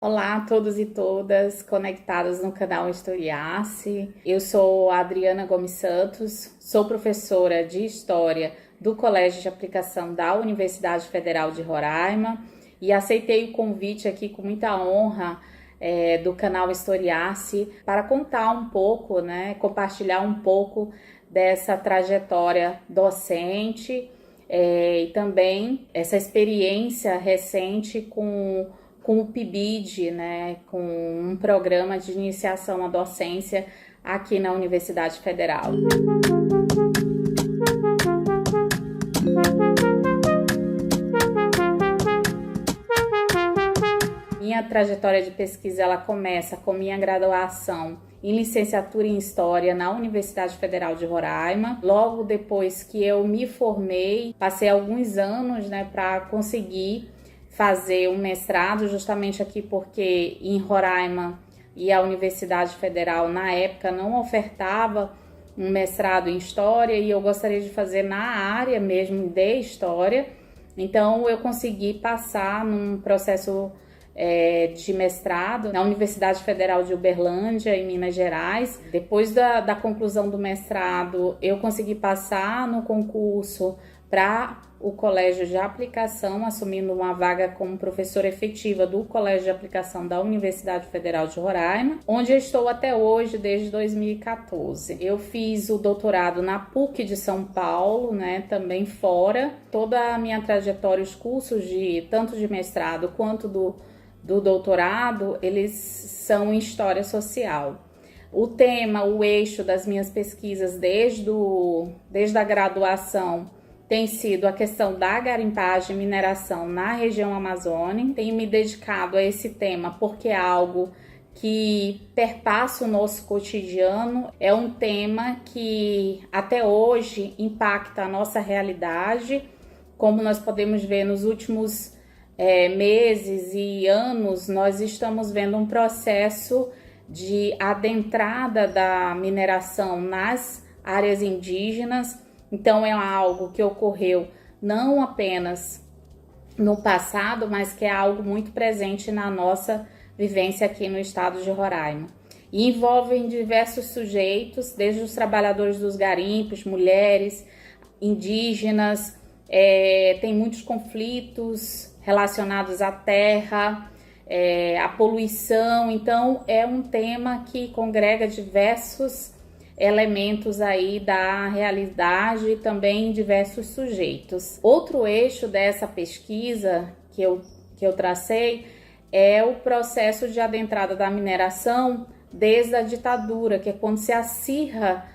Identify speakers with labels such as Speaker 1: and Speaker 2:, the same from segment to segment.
Speaker 1: Olá a todos e todas conectados no canal Historiasse. Eu sou a Adriana Gomes Santos, sou professora de História do Colégio de Aplicação da Universidade Federal de Roraima e aceitei o convite aqui com muita honra do canal Historiasse para contar um pouco, compartilhar um pouco dessa trajetória docente e também essa experiência recente com o PIBID, com um programa de iniciação à docência aqui na Universidade Federal. Minha trajetória de pesquisa ela começa com minha graduação em licenciatura em História na Universidade Federal de Roraima. Logo depois que eu me formei, passei alguns anos para conseguir fazer um mestrado, justamente aqui porque em Roraima e a Universidade Federal na época não ofertava um mestrado em História e eu gostaria de fazer na área mesmo de História. Então eu consegui passar num processo de mestrado na Universidade Federal de Uberlândia, em Minas Gerais. Depois da conclusão do mestrado, eu consegui passar no concurso para o Colégio de Aplicação, assumindo uma vaga como professora efetiva do Colégio de Aplicação da Universidade Federal de Roraima, onde eu estou até hoje, desde 2014. Eu fiz o doutorado na PUC de São Paulo, também fora. Toda a minha trajetória, os cursos tanto de mestrado quanto do doutorado, eles são em História Social. O tema, o eixo das minhas pesquisas desde a graduação tem sido a questão da garimpagem e mineração na região amazônica. Tenho me dedicado a esse tema porque é algo que perpassa o nosso cotidiano, é um tema que até hoje impacta a nossa realidade, como nós podemos ver nos últimos meses e anos, nós estamos vendo um processo de adentrada da mineração nas áreas indígenas. Então é algo que ocorreu não apenas no passado, mas que é algo muito presente na nossa vivência aqui no estado de Roraima. E envolvem diversos sujeitos, desde os trabalhadores dos garimpos, mulheres, indígenas, tem muitos conflitos relacionados à terra, à poluição. Então é um tema que congrega diversos elementos aí da realidade e também diversos sujeitos. Outro eixo dessa pesquisa que eu tracei é o processo de adentrada da mineração desde a ditadura, que é quando se acirra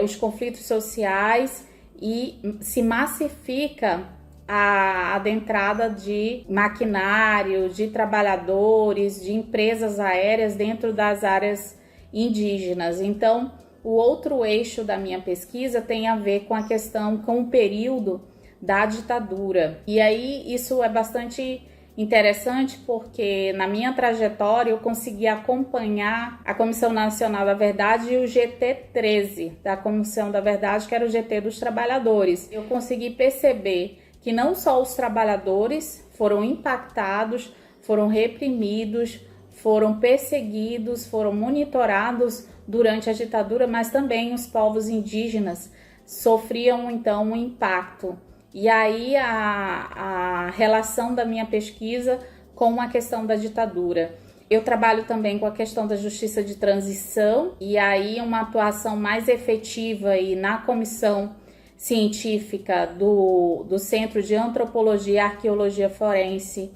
Speaker 1: os conflitos sociais e se massifica a adentrada de maquinário, de trabalhadores, de empresas aéreas dentro das áreas indígenas. Então, o outro eixo da minha pesquisa tem a ver com a questão, com o período da ditadura. E aí isso é bastante interessante porque na minha trajetória eu consegui acompanhar a Comissão Nacional da Verdade e o GT13 da Comissão da Verdade, que era o GT dos trabalhadores. Eu consegui perceber que não só os trabalhadores foram impactados, foram reprimidos, foram perseguidos, foram monitorados durante a ditadura, mas também os povos indígenas sofriam então um impacto. E aí a relação da minha pesquisa com a questão da ditadura. Eu trabalho também com a questão da justiça de transição e aí uma atuação mais efetiva aí na comissão científica do Centro de Antropologia e Arqueologia Forense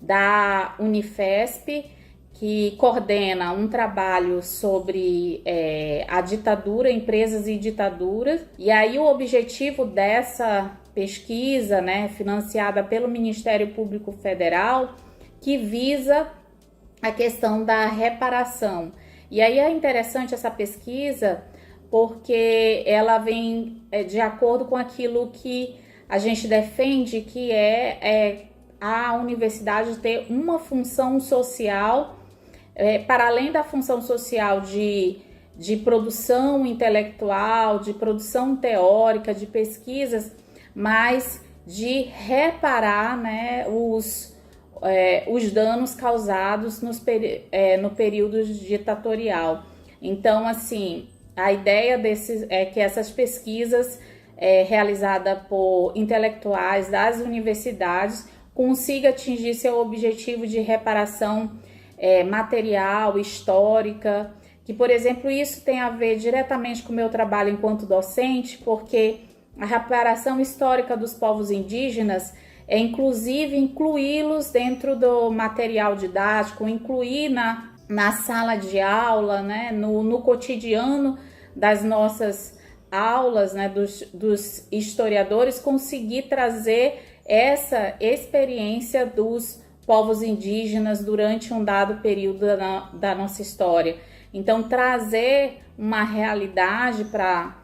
Speaker 1: da Unifesp, que coordena um trabalho sobre a ditadura, empresas e ditaduras. E aí o objetivo dessa pesquisa, financiada pelo Ministério Público Federal, que visa a questão da reparação. E aí é interessante essa pesquisa porque ela vem de acordo com aquilo que a gente defende, que é a universidade ter uma função social, para além da função social de produção intelectual, de produção teórica, de pesquisas, mas de reparar os os danos causados no período ditatorial. Então, assim, a ideia é que essas pesquisas realizadas por intelectuais das universidades consiga atingir seu objetivo de reparação material, histórica, que, por exemplo, isso tem a ver diretamente com o meu trabalho enquanto docente, porque a reparação histórica dos povos indígenas é, inclusive, incluí-los dentro do material didático, incluir na sala de aula, né, no cotidiano das nossas aulas, né, dos historiadores, conseguir trazer essa experiência dos povos indígenas durante um dado período da nossa história. Então, trazer uma realidade para,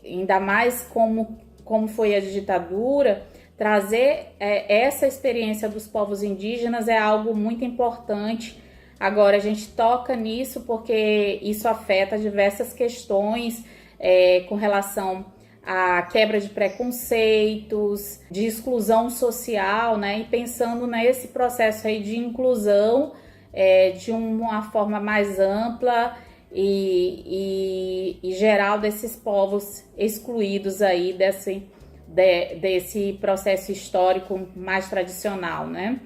Speaker 1: ainda mais como foi a ditadura, trazer essa experiência dos povos indígenas é algo muito importante. Agora, a gente toca nisso porque isso afeta diversas questões com relação à quebra de preconceitos, de exclusão social, né? E pensando nesse processo aí de inclusão de uma forma mais ampla e geral desses povos excluídos aí desse processo histórico mais tradicional, né?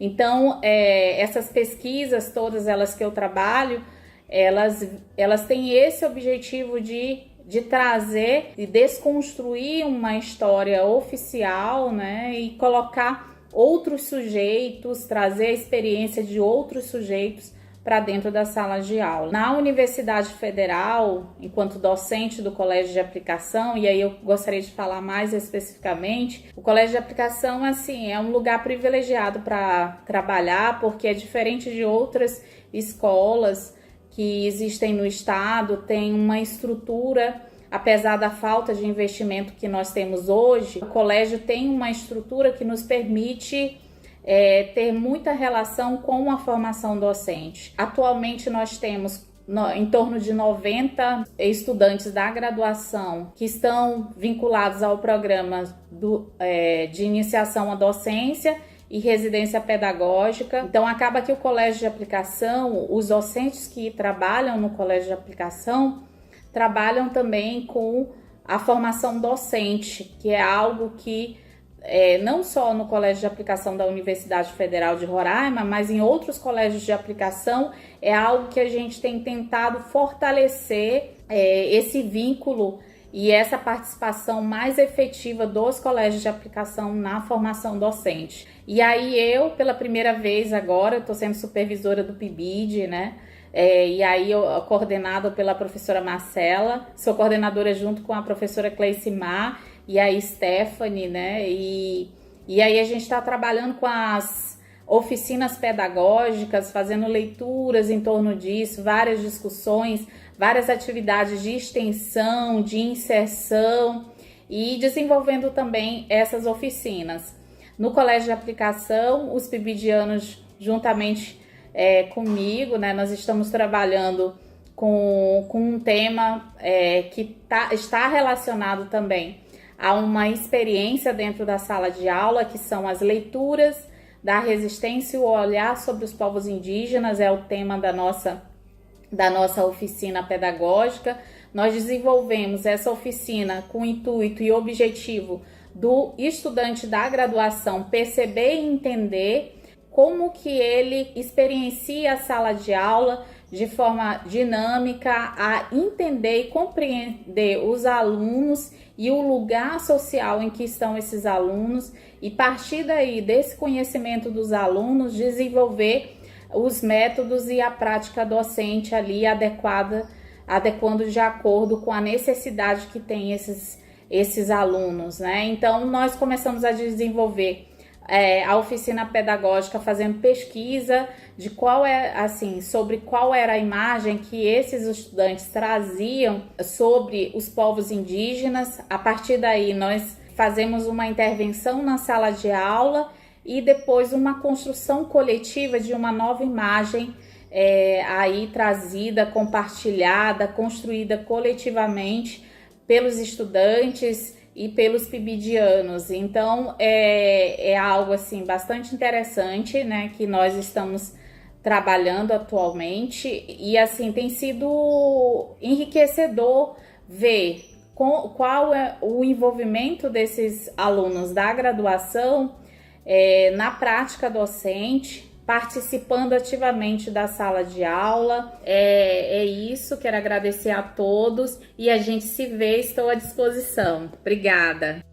Speaker 1: Então, essas pesquisas, todas elas que eu trabalho, elas têm esse objetivo de trazer e desconstruir uma história oficial, né? E colocar outros sujeitos, trazer a experiência de outros sujeitos para dentro da sala de aula. Na Universidade Federal, enquanto docente do Colégio de Aplicação, e aí eu gostaria de falar mais especificamente, o Colégio de Aplicação, assim, é um lugar privilegiado para trabalhar, porque é diferente de outras escolas que existem no estado, tem uma estrutura, apesar da falta de investimento que nós temos hoje, o colégio tem uma estrutura que nos permite ter muita relação com a formação docente. Atualmente nós temos em torno de 90 estudantes da graduação que estão vinculados ao programa de iniciação à docência e residência pedagógica. Então acaba que o colégio de aplicação, os docentes que trabalham no colégio de aplicação, trabalham também com a formação docente, que é algo que não só no Colégio de Aplicação da Universidade Federal de Roraima, mas em outros colégios de aplicação, é algo que a gente tem tentado fortalecer esse vínculo e essa participação mais efetiva dos colégios de aplicação na formação docente. E aí eu, pela primeira vez agora, estou sendo supervisora do PIBID, né? E aí eu, coordenada pela professora Marcela, sou coordenadora junto com a professora Cleicimar e a Stephanie, né? E aí a gente está trabalhando com as oficinas pedagógicas, fazendo leituras em torno disso, várias discussões, várias atividades de extensão, de inserção e desenvolvendo também essas oficinas. No Colégio de Aplicação, os pibidianos, juntamente comigo, né, nós estamos trabalhando com um tema que está relacionado também a uma experiência dentro da sala de aula, que são as leituras da resistência e o olhar sobre os povos indígenas, é o tema da nossa oficina pedagógica. Nós desenvolvemos essa oficina com o intuito e objetivo do estudante da graduação perceber e entender como que ele experiencia a sala de aula de forma dinâmica, a entender e compreender os alunos e o lugar social em que estão esses alunos e, partir daí, desse conhecimento dos alunos, desenvolver os métodos e a prática docente ali adequando de acordo com a necessidade que tem esses alunos, né? Então, nós começamos a desenvolver a oficina pedagógica fazendo pesquisa de sobre qual era a imagem que esses estudantes traziam sobre os povos indígenas. A partir daí, nós fazemos uma intervenção na sala de aula e depois uma construção coletiva de uma nova imagem aí trazida, compartilhada, construída coletivamente pelos estudantes e pelos pibidianos. Então é algo assim bastante interessante, né, que nós estamos trabalhando atualmente, e assim tem sido enriquecedor ver qual é o envolvimento desses alunos da graduação na prática docente, participando ativamente da sala de aula. É isso, quero agradecer a todos e a gente se vê, estou à disposição. Obrigada.